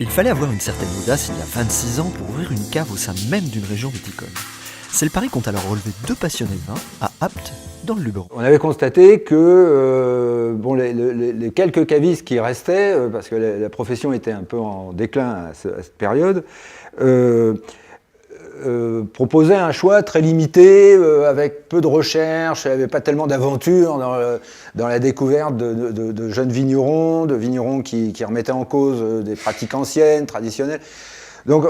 Il fallait avoir une certaine audace il y a 26 ans pour ouvrir une cave au sein même d'une région viticole. C'est le pari qu'ont alors relevé deux passionnés de vin à Apt, dans le Luberon. On avait constaté que les quelques cavistes qui restaient, parce que la profession était un peu en déclin à cette période, proposaient un choix très limité, avec peu de recherche, il n'y avait pas tellement d'aventure dans la découverte de jeunes vignerons, de vignerons qui remettaient en cause des pratiques anciennes, traditionnelles. Donc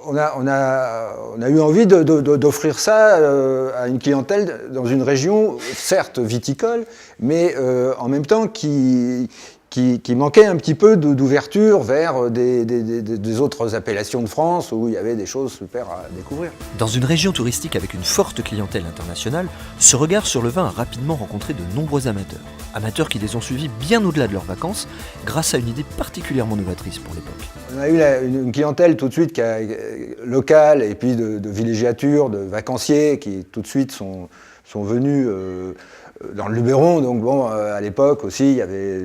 on a eu envie d'offrir ça à une clientèle dans une région, certes viticole, mais en même temps qui manquait un petit peu d'ouverture vers des autres appellations de France où il y avait des choses super à découvrir. Dans une région touristique avec une forte clientèle internationale, ce regard sur le vin a rapidement rencontré de nombreux amateurs. Amateurs qui les ont suivis bien au-delà de leurs vacances, grâce à une idée particulièrement novatrice pour l'époque. On a eu une clientèle tout de suite locale et puis de villégiature, de vacanciers qui tout de suite sont venus dans le Luberon. Donc bon, à l'époque aussi, il y avait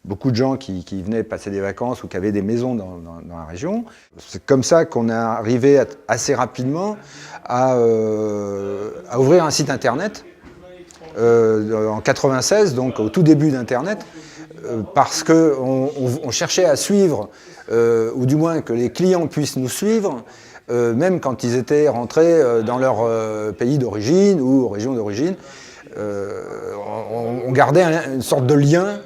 beaucoup de gens qui venaient passer des vacances ou qui avaient des maisons dans la région. C'est comme ça qu'on est arrivé assez rapidement à ouvrir un site internet en 96, donc au tout début d'Internet, parce qu'on cherchait à suivre, ou du moins que les clients puissent nous suivre, même quand ils étaient rentrés dans leur pays d'origine ou région d'origine. On gardait une sorte de lien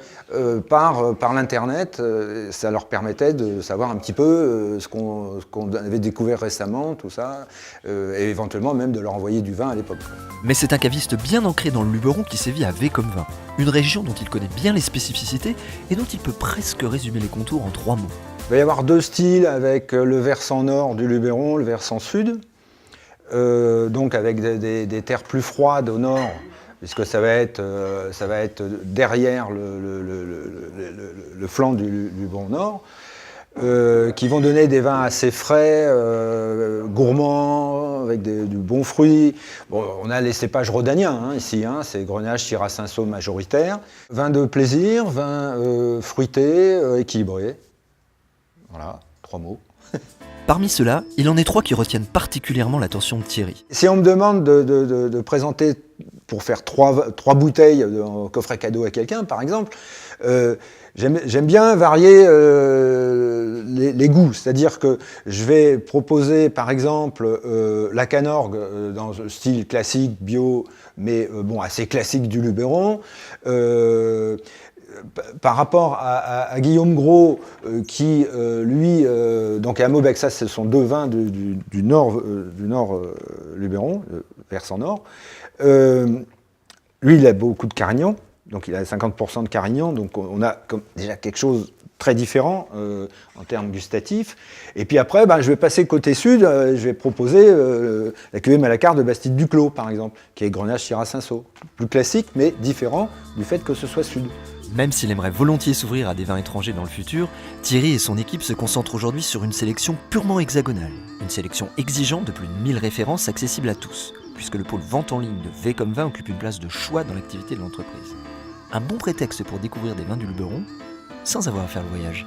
par l'Internet. Ça leur permettait de savoir un petit peu ce qu'on avait découvert récemment, tout ça, et éventuellement même de leur envoyer du vin à l'époque. Mais c'est un caviste bien ancré dans le Luberon qui sévit à V-comme-vin, une région dont il connaît bien les spécificités et dont il peut presque résumer les contours en 3 mots. Il va y avoir 2 styles avec le versant nord du Luberon, le versant sud, donc avec des terres plus froides au nord, puisque ça va être derrière le flanc du Luberon nord, qui vont donner des vins assez frais, gourmands, avec du bon fruit. Bon, on a les cépages rhodaniens ici, c'est Grenache, Syrah, Cinsault majoritaire. Vin de plaisir, vin fruité, équilibré. Voilà, 3 mots. Parmi ceux-là, il en est 3 qui retiennent particulièrement l'attention de Thierry. Si on me demande de présenter, pour faire 3 bouteilles en coffret cadeau à quelqu'un, par exemple, j'aime bien varier les goûts. C'est-à-dire que je vais proposer, par exemple, la Canorgue dans le style classique, bio, mais assez classique du Luberon. Par rapport à Guillaume Gros, qui lui, donc à Maubec, ça ce sont 2 vins du nord Luberon, versant nord. Lui, il a beaucoup de Carignan, donc il a 50% de Carignan, donc on a déjà quelque chose très différent en termes gustatifs. Et puis après, je vais passer côté sud, je vais proposer la cuvée Malacar de Bastide-Duclos, par exemple, qui est Grenache, Syrah, Cinsault. Plus classique, mais différent du fait que ce soit sud. Même s'il aimerait volontiers s'ouvrir à des vins étrangers dans le futur, Thierry et son équipe se concentrent aujourd'hui sur une sélection purement hexagonale. Une sélection exigeante de plus de 1000 références accessibles à tous, puisque le pôle vente en ligne de V-comme-vin occupe une place de choix dans l'activité de l'entreprise. Un bon prétexte pour découvrir des vins du Luberon, sans avoir à faire le voyage.